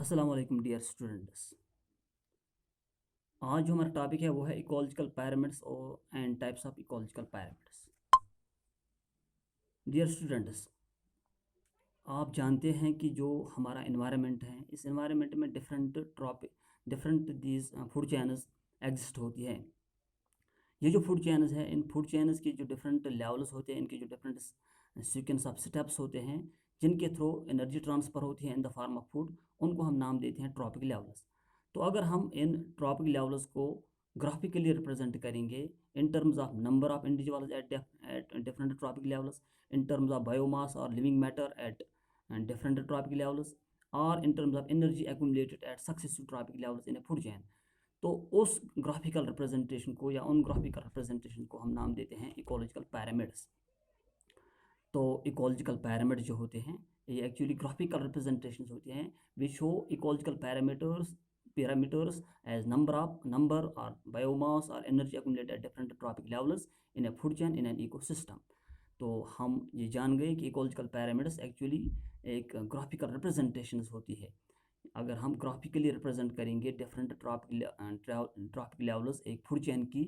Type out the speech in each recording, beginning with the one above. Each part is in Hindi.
अस्सलाम वालेकुम डियर स्टूडेंट्स। आज जो हमारा टॉपिक है वो है इकोलॉजिकल पैरामिड्स और and types of ecological pyramids. Dear students, आप जानते हैं कि जो हमारा इन्वायरमेंट है, इस इन्वायरमेंट में different these food channels exist होती है। ये जो फूड चैनल्स है, इन फूड चैनल्स की जो डिफरेंट लेवल्स होते हैं, इनके जो डिफरेंट सीक्वेंस ऑफ स्टेप्स होते हैं जिनके थ्रू एनर्जी ट्रांसफ़र होती है इन द फॉर्म ऑफ फूड, उनको हम नाम देते हैं ट्रॉपिक लेवल्स। तो अगर हम इन ट्रॉपिक लेवल्स को ग्राफिकली रिप्रेजेंट करेंगे in terms of number of individuals at different trophic levels, in terms of biomass और living matter at different trophic levels, और in terms of energy accumulated at successive trophic levels in a food chain, तो उस ग्राफिकल रिप्रेजेंटेशन को या उन ग्राफिकल रिप्रेजेंटेशन को हम नाम देते हैं इकोलॉजिकल पैरामिड्स। तो इकोलॉजिकल पैरामिड जो होते हैं ये एक्चुअली ग्राफिकल रिप्रेजेंटेशंस होते हैं which show ecological parameters as number और बायोमास और energy accumulated at different trophic levels in a food chain in an ecosystem। तो हम ये जान गए कि इकोलॉजिकल पैरामिड्स एक्चुअली एक ग्राफिकल रिप्रेजेंटेशंस होती है। अगर हम ग्राफिकली रिप्रेजेंट करेंगे डिफरेंट ट्रॉपिक लेवल्स एक फूड चेन की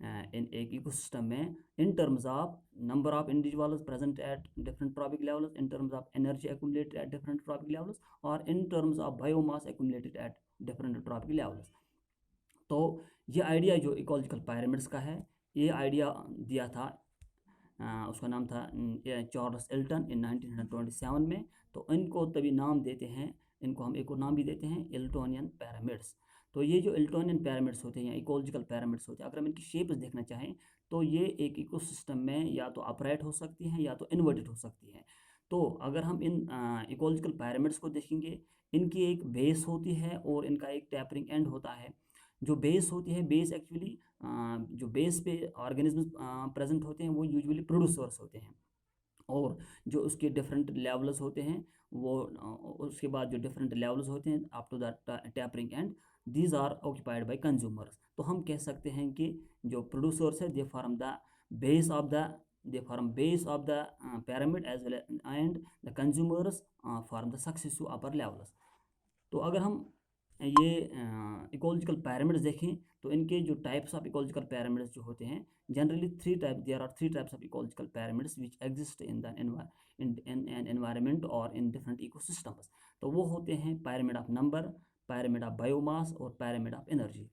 इन एक इकोसिस्टम में, in terms of number of individuals present at different trophic levels, in terms of energy accumulated at different trophic levels, और in terms of biomass accumulated at different trophic levels. तो ये आइडिया जो इकोलॉजिकल पैरामिड्स का है, ये आइडिया दिया था उसका नाम था चार्ल्स एल्टन इन 1927 में। तो इनको तभी नाम देते हैं, इनको हम एक और नाम भी देते हैं एल्टोनियन पैरामिड्स। तो ये जो एल्टोनियन पैरामिड्स होते हैं या इकोलॉजिकल पैरामिड्स होते हैं, अगर हम इनकी शेप्स देखना चाहें तो ये एक इकोसिस्टम में या तो अपराइट हो सकती हैं या तो इन्वर्टेड हो सकती हैं। तो अगर हम इन इकोलॉजिकल पैरामिड्स को देखेंगे, इनकी एक बेस होती है और इनका एक टैपरिंग एंड होता है। जो बेस होती है, बेस एक्चुअली जो बेस पे ऑर्गेनिज्म प्रेजेंट होते हैं वो यूजुअली प्रोड्यूसर्स होते हैं, और जो उसके डिफरेंट लेवल्स होते हैं वो उसके बाद जो डिफरेंट लेवल्स होते हैं up to the tapering end, these are occupied by consumers. तो हम कह सकते हैं कि जो प्रोड्यूसर्स है base of the they form base of the pyramid as well and the consumers form the successive upper levels. तो अगर हम ये इकोलॉजिकल पैरामिड्स देखें तो इनके जो टाइप्स ऑफ इकोलॉजिकल पैरामिड्स जो होते हैं, generally there are three types of ecological pyramids which exist in the in an environment और इन डिफरेंट इकोसिस्टम्स। तो वो होते हैं pyramid of number, pyramid of biomass और pyramid ऑफ एनर्जी।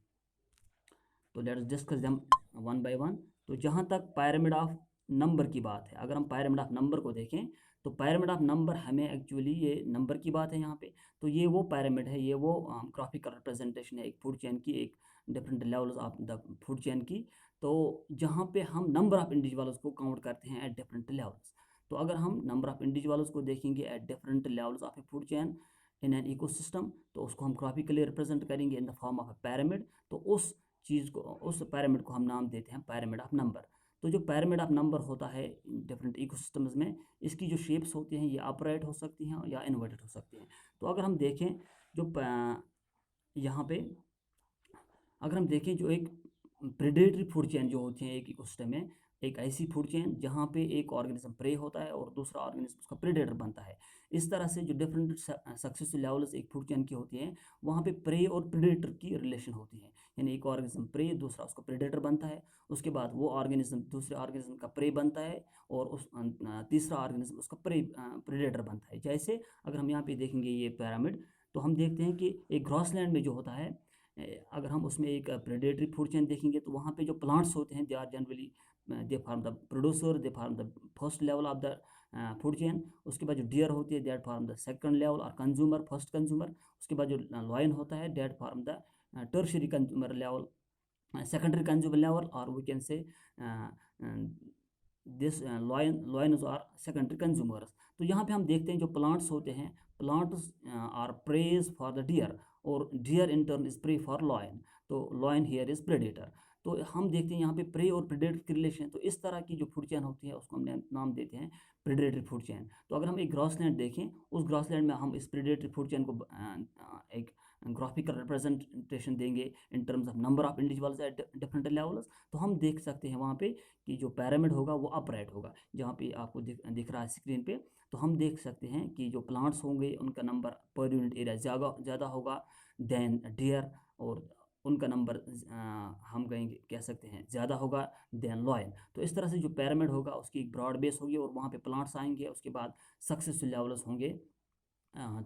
तो let's discuss them one by one. तो जहाँ तक pyramid ऑफ नंबर की बात है, अगर हम pyramid ऑफ नंबर को देखें तो pyramid ऑफ नंबर हमें एक्चुअली ये नंबर की बात है यहाँ पे। तो ये वो pyramid है, ये वो ग्राफिकल रिप्रेजेंटेशन है एक फूड चेन की, एक different levels of the food chain की। तो जहाँ पे हम नंबर ऑफ इंडिविजुअल्स को काउंट करते हैं एट डिफरेंट लेवल्स। तो अगर हम नंबर ऑफ इंडिविजुअल्स को देखेंगे at different levels of A food chain in an ecosystem, तो उसको हम ग्राफिकली रिप्रेजेंट करेंगे इन the form of a pyramid. तो उस पैरामिड को हम नाम देते हैं पैरामिड ऑफ नंबर। तो जो पैरामिड ऑफ नंबर होता है डिफरेंट इकोसिस्टम्स में, इसकी जो शेप्स होती हैं ये अपराइट हो सकती हैं या इन्वर्टेड हो सकती हैं। तो अगर हम देखें जो यहाँ पे अगर हम देखें जो एक प्रेडेटरी फूड चेन जो होती हैं एक इकोसिस्टम में, एक ऐसी फूड चेन जहाँ पे एक ऑर्गेनिज्म प्रे होता है और दूसरा ऑर्गेनिज्म उसका प्रेडेटर बनता है। इस तरह से जो डिफरेंट सक्सेसफुल लेवल्स एक फूड चेन की होती हैं, वहाँ पे प्रे और प्रेडेटर की रिलेशन होती है। यानी एक ऑर्गेनिज्म प्रे, दूसरा उसका प्रेडेटर बनता है, उसके बाद वो ऑर्गेनिज्म दूसरे ऑर्गेनिज्म का प्रे बनता है और उस तीसरा ऑर्गेनिज्म उसका प्रेडेटर बनता है। जैसे अगर हम यहाँ पे देखेंगे ये पैरामिड, तो हम देखते हैं कि एक ग्रॉसलैंड में जो होता है, अगर हम उसमें एक प्रेडेटरी फूड चेन देखेंगे तो वहाँ पे जो प्लांट्स होते हैं they are generally they form the producer, they form the first level of the food chain. उसके बाद जो डियर होती है that form the second level और कंज्यूमर फर्स्ट कंज्यूमर। उसके बाद जो लॉयन होता है that form the tertiary consumer level, secondary consumer level, or we can say this lions are secondary consumers। तो यहाँ पे हम देखते हैं जो प्लांट्स होते हैं, plants are preys for the deer और deer in turn is prey for lion. तो लॉयन हियर इज प्रेडेटर। तो हम देखते हैं यहाँ पे प्रे और प्रेडेटर की रिलेशन। तो इस तरह की जो फूड चेन होती है उसको हम नाम देते हैं प्रेडेटरी फूड चेन। तो अगर हम एक ग्रॉसलैंड देखें, उस ग्रॉसलैंड में हम इस प्रेडेटरी फूड चेन को एक ग्राफिकल रिप्रेजेंटेशन देंगे इन terms of number of individuals at different levels. तो हम देख सकते हैं वहाँ पे कि जो पैरामिड होगा वो अपराइट होगा, जहाँ पे आपको दिख रहा है स्क्रीन पे। तो हम देख सकते हैं कि जो प्लांट्स होंगे उनका नंबर पर यूनिट एरिया ज़्यादा होगा देन डियर, और उनका नंबर हम कह सकते हैं ज़्यादा होगा देन लॉयन। तो इस तरह से जो पैरामिड होगा उसकी एक ब्रॉड बेस होगी और वहाँ पे प्लांट्स आएंगे, उसके बाद सक्सेसफुल लेवल्स होंगे।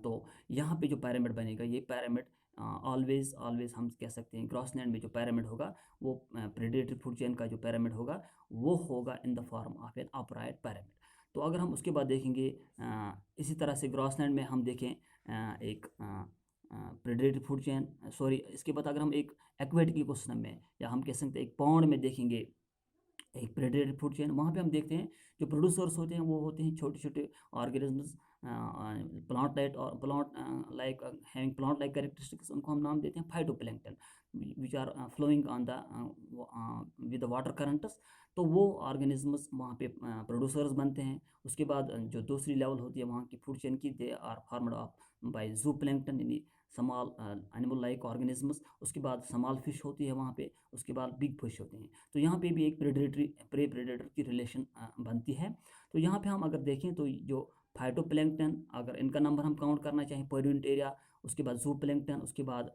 तो यहाँ पे जो पैरामिड बनेगा ये पैरामिड ऑलवेज ऑलवेज हम कह सकते हैं ग्रॉसलैंड में जो पैरामिड होगा वो प्रेडेटरी फूड चेन का जो पैरामिड होगा वो होगा in the form of an upright pyramid. तो अगर हम उसके बाद देखेंगे इसी तरह से ग्रॉसलैंड में हम देखें एक प्रेडेटरी फूड चेन, सॉरी, इसके बाद अगर हम एक एक्वेटिक इकोसिस्टम में या हम कह सकते हैं एक पॉन्ड में देखेंगे एक प्रेडेटरी फूड चेन, वहाँ पे हम देखते हैं जो प्रोड्यूसर्स होते हैं वो होते हैं छोटे छोटे organisms, plant having plant like characteristics, उनको हम नाम देते हैं phytoplankton which are flowing on the with the water currents. तो वो ऑर्गेनिजम्स वहाँ पे प्रोड्यूसर्स बनते हैं। उसके बाद जो दूसरी लेवल होती है वहाँ की फूड चेन की, they are formed of by zooplankton यानी स्मॉल एनिमल लाइक ऑर्गेनिजम्स। उसके बाद स्मॉल फिश होती है वहाँ पे, उसके बाद बिग फिश होते हैं। तो यहाँ पे भी एक प्रे प्रेडेटर की रिलेशन बनती है। तो यहाँ पे हम अगर देखें तो जो फाइटोप्लैंक्टन, अगर इनका नंबर हम काउंट करना चाहें पर यूनिट एरिया, उसके बाद जू प्लैंक्टन, उसके बाद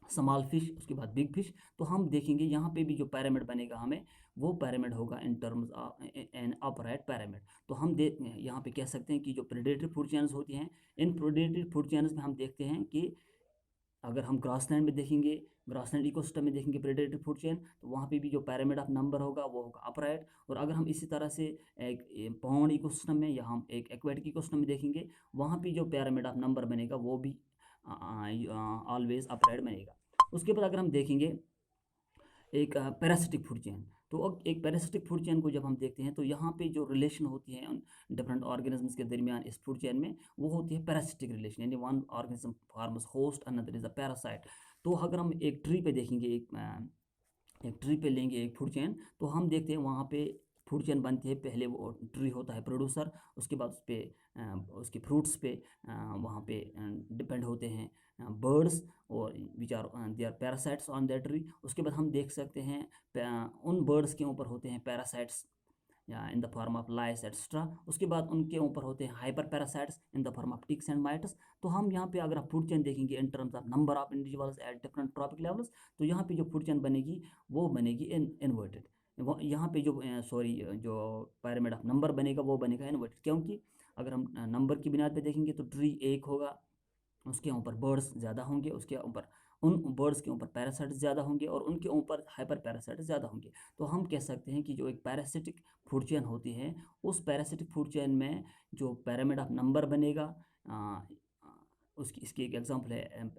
स्मॉल फिश, उसके बाद बिग फिश, तो हम देखेंगे यहाँ पे भी जो पैरामिड बनेगा हमें वो पैरामिड होगा in terms of an upright pyramid. तो हम यहाँ पे कह सकते हैं कि जो प्रेडेटरी फूड चेन्स होती हैं, इन प्रेडेटरी फूड चेन्स में हम देखते हैं कि अगर हम ग्रासलैंड में देखेंगे, ग्रासलैंड इकोसिस्टम में देखेंगे प्रेडेटरी फूड चेन, तो वहाँ पे भी जो पैरामिड ऑफ नंबर होगा वो होगा अपराइट। और अगर हम इसी तरह से एक पॉन्ड इकोसिस्टम में या हम एक एक्वेटिक इकोसिस्टम में देखेंगे, वहाँ पे जो पैरामिड ऑफ नंबर बनेगा वो भी ऑलवेज अपराइट बनेगा। उसके बाद अगर हम देखेंगे एक पैरासिटिक फूड चेन, तो अब एक पैरासिटिक फूड चेन को जब हम देखते हैं तो यहाँ पे जो रिलेशन होती है डिफरेंट ऑर्गेनिजम्स के दरमियान इस फूड चेन में, वो होती है पैरासिटिक रिलेशन, यानी one organism forms host another is a parasite. तो अगर हम एक ट्री पे देखेंगे, एक ट्री पे लेंगे एक फूड चेन, तो हम देखते हैं वहाँ पे फूड चेन बनती है। पहले वो ट्री होता है प्रोड्यूसर, उसके बाद उस पर उसके फ्रूट्स पे वहाँ पे डिपेंड होते हैं बर्ड्स और which are they are parasites on that tree. उसके बाद हम देख सकते हैं उन बर्ड्स के ऊपर होते हैं पैरासाइट्स या in the form of lice etcetera. उसके बाद उनके ऊपर होते हैं hyperparasites in the form of ticks and mites. तो हम यहाँ पे अगर आप फूड चेन देखेंगे in terms of number of individuals at different trophic levels, तो यहाँ पे जो फूड चेन बनेगी वो बनेगी इन्वर्टेड। यहाँ पे जो सॉरी जो पैरामिड ऑफ नंबर बनेगा वो बनेगा इन्वर्टेड, क्योंकि अगर हम नंबर की बुनियाद पे देखेंगे तो ट्री एक होगा, उसके ऊपर बर्ड्स ज़्यादा होंगे, उसके ऊपर उन बर्ड्स के ऊपर पैरासाइट्स ज़्यादा होंगे और उनके ऊपर हाइपर पैरासाइट्स ज़्यादा होंगे। तो हम कह सकते हैं कि जो एक पैरासिटिक फूड चेन होती है, उस पैरासिटिक फूड चेन में जो पैरामिड ऑफ नंबर बनेगा, उसकी इसकी एक एग्जांपल है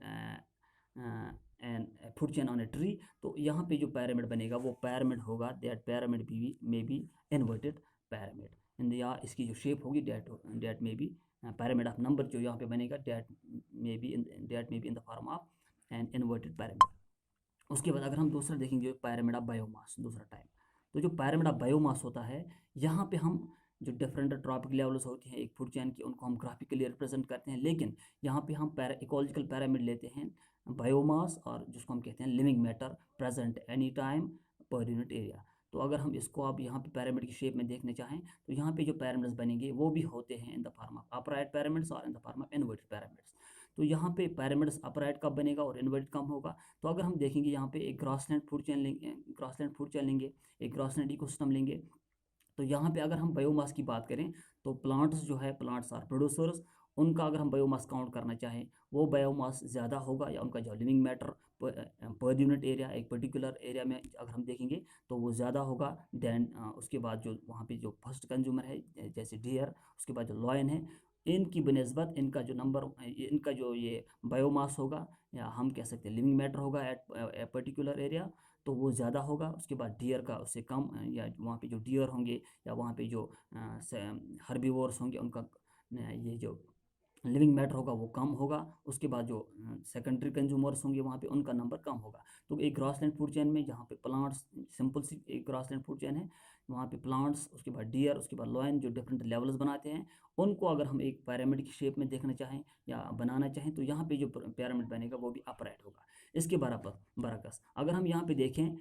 and food chain on a tree. तो यहाँ पे जो पैरामिड बनेगा वो पैरामिड होगा, दैट पैरामिड भी मे बी इन्वर्टेड पैरामिड इन या इसकी जो शेप होगी डेट में भी पैरामिड ऑफ नंबर जो यहाँ पे बनेगा डेट में be in the form of an inverted pyramid. उसके बाद अगर हम दूसरा देखेंगे पैरामिड ऑफ बायोमास, दूसरा टाइप, तो जो पैरामिड ऑफ बायोमास होता है, यहाँ पे हम जो डिफरेंट ट्रॉपिक लेवल्स होती हैं एक फूड चेन की, उनको हम ग्राफिकली रिप्रेजेंट करते हैं। लेकिन यहाँ पे हम इकोलॉजिकल पैरामिड लेते हैं बायोमास, और जिसको हम कहते हैं living matter present any time per unit area. तो अगर हम इसको आप यहाँ पे पैरामिड की शेप में देखने चाहें, तो यहाँ पे जो पैरामिड्स बनेंगे वो भी होते हैं in the form of upright pyramids और in the form of inverted pyramids. तो यहाँ पे पैरामिड्स अपराइट कब बनेगा और इन्वर्टेड कब होगा? तो अगर हम देखेंगे यहाँ पे एक ग्रासलैंड फूड चेन लेंगे, एक ग्रासलैंड इकोसिस्टम लेंगे, तो यहाँ पे अगर हम बायोमास की बात करें तो प्लांट्स जो है, प्लांट्स आर प्रोड्यूसर्स, उनका अगर हम बायोमास काउंट करना चाहें वो बायोमास ज़्यादा होगा, या उनका जो living matter per unit area एक पर्टिकुलर एरिया में अगर हम देखेंगे तो वो ज़्यादा होगा देन उसके बाद जो वहाँ पे जो फर्स्ट कंज्यूमर है जैसे डियर, उसके बाद जो लॉयन है, इनकी बनस्बत इनका जो नंबर, इनका जो ये बायोमास होगा या हम कह सकते हैं लिविंग मैटर होगा एट ए पर्टिकुलर एरिया, तो वो ज़्यादा होगा। उसके बाद डियर का उससे कम, या वहाँ पे जो डियर होंगे या वहाँ पे जो हर्बीवोर्स होंगे उनका ये जो लिविंग मैटर होगा वो कम होगा, उसके बाद जो सेकेंडरी कंज्यूमर्स होंगे वहाँ पे उनका नंबर कम होगा। तो एक ग्रासलैंड फूड चेन में जहाँ पे प्लांट्स, सिंपल सी एक ग्रासलैंड फूड चेन है, वहाँ पे प्लांट्स, उसके बाद डियर, उसके बाद लॉयन, जो डिफरेंट लेवल्स बनाते हैं, उनको अगर हम एक पिरामिड की शेप में देखना चाहें या बनाना चाहें तो यहाँ पे जो पिरामिड बनेगा वो भी अपराइट होगा। इसके बराबर बरअक्स अगर हम यहाँ पे देखें,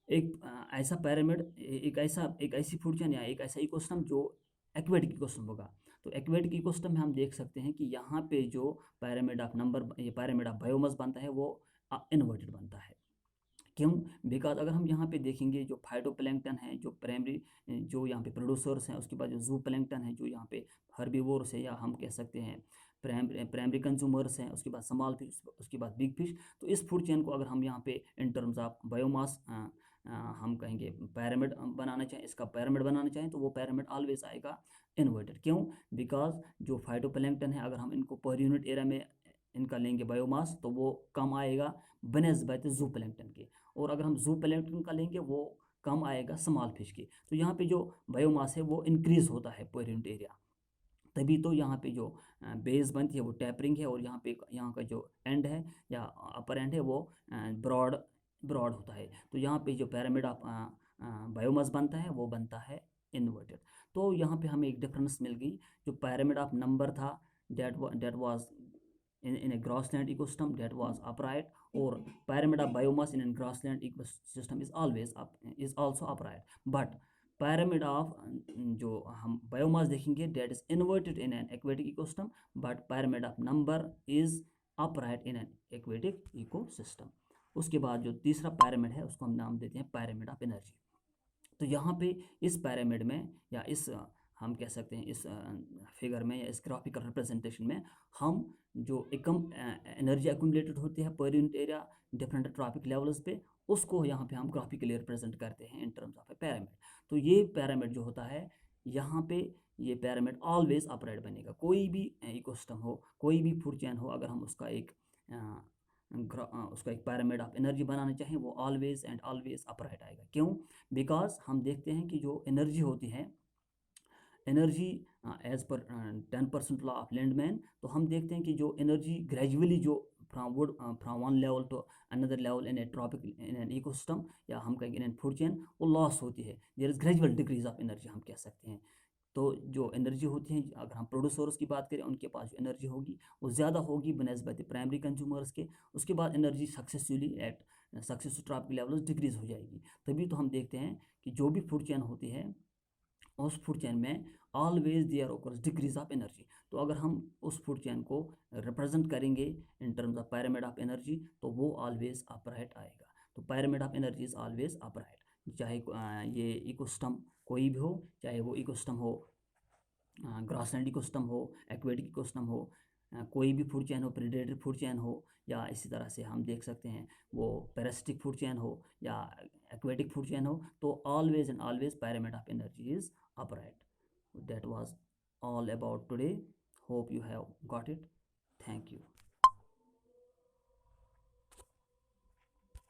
एक ऐसा पिरामिड, एक ऐसी फूड चेन या एक ऐसा इकोसिस्टम जो एक्वेटिक इकोसिस्टम होगा। तो एक्वेटिक इकोसिस्टम में हम देख सकते हैं कि यहाँ पे जो पिरामिड ऑफ नंबर, ये पिरामिड ऑफ बायोमास बनता है वो इन्वर्टेड बनता है। क्यों? बिकॉज अगर हम यहाँ पे देखेंगे जो फाइटोप्लैंक्टन है, जो प्राइमरी, जो यहाँ पे प्रोड्यूसर्स हैं, उसके बाद जो जू प्लैंक्टन है जो यहाँ पे हर्बीवोर्स है, या हम कह सकते हैं प्राइमरी कंज्यूमर्स हैं, उसके बाद स्मॉल फिश, उसके बाद बिग फिश। तो इस फूड चेन को अगर हम यहाँ पे इन टर्म्स ऑफ बायोमास हम कहेंगे पिरामिड बनाना चाहें, इसका पिरामिड बनाना चाहें, तो वो पिरामिड ऑलवेज आएगा इन्वर्टेड। क्यों? बिकॉज जो फाइटोप्लैंक्टन है अगर हम इनको पर यूनिट एरिया में इनका लेंगे बायोमास तो वो कम आएगा बनस्बत जू प्लैंक्टन के, और अगर हम जू प्लैंक्टन का लेंगे वो कम आएगा स्मॉल फिश की। तो यहाँ पे जो बायोमास है वो इंक्रीज होता है पर यूनिट एरिया, तभी तो यहाँ पे जो बेस बनती है वो टैपरिंग है, और यहाँ पे यहाँ का जो एंड है या अपर एंड है वो ब्रॉड ब्रॉड होता है। तो यहाँ पे जो पिरामिड ऑफ बायोमास बनता है वो बनता है इन्वर्टेड। तो यहाँ पे हमें एक डिफरेंस मिल गई। जो पिरामिड ऑफ नंबर था, that was in a grassland ecosystem, that was upright, or pyramid of biomass in a grassland ecosystem is always up, is also upright, but pyramid of जो हम बायोमास देखेंगे that is inverted in an aquatic ecosystem, but pyramid of number is upright in an aquatic ecosystem। उसके बाद जो तीसरा pyramid है उसको हम नाम देते हैं pyramid of energy। तो यहाँ पे इस पिरामिड में या इस हम कह सकते हैं इस फिगर में या इस ग्राफिकल रिप्रेजेंटेशन में हम जो एकम एनर्जी एक्यूमुलेटेड होती है per unit area different trophic levels पे, उसको यहाँ पे हम ग्राफिकली रिप्रेजेंट करते हैं इन टर्म्स ऑफ ए पिरामिड। तो ये पिरामिड जो होता है यहाँ पे, ये पिरामिड ऑलवेज अपराइट बनेगा। कोई भी इकोसिस्टम हो, कोई भी फूड चेन हो, अगर हम उसका एक उसका एक पिरामिड ऑफ एनर्जी बनाना चाहें वो ऑलवेज एंड ऑलवेज अपराइट आएगा। क्यों? बिकॉज हम देखते हैं कि जो एनर्जी होती है, energy as per 10% law of LAN MAN, तो हम देखते हैं कि जो एनर्जी ग्रेजुअली जो from one level to another level in a trophic in an ecosystem, या हम कहेंगे इन एन फूड चेन, वो लॉस होती है। There is gradual decrease of energy हम कह सकते हैं। तो जो एनर्जी होती है, अगर हम प्रोड्यूसर्स की बात करें, उनके पास जो एनर्जी होगी वो ज़्यादा होगी बनस्बत प्राइमरी कंज्यूमर्स के। उसके बाद energy successfully at successful trophic level decrease हो जाएगी। तभी तो हम देखते हैं कि जो भी फूड चेन होती है उस फूड चेन में always there occurs decrease of energy. तो अगर हम उस फूड चेन को रिप्रेजेंट करेंगे in terms of pyramid of energy तो वो ऑलवेज अपराइट आएगा। तो pyramid of energy is always upright, चाहे ये इकोसिस्टम कोई भी हो, चाहे वो इकोसिस्टम हो ग्रासलैंड इकोसिस्टम हो, एक्वेटिक इकोसिस्टम हो, कोई भी फूड चेन हो, प्रेडेटरी फूड चेन हो, या इसी तरह से हम देख सकते हैं वो पैरासिटिक फूड चेन हो या एक्वेटिक फूड चेन हो, तो always and always pyramid of energy is upright। That was all about today, hope you have got it, thank you।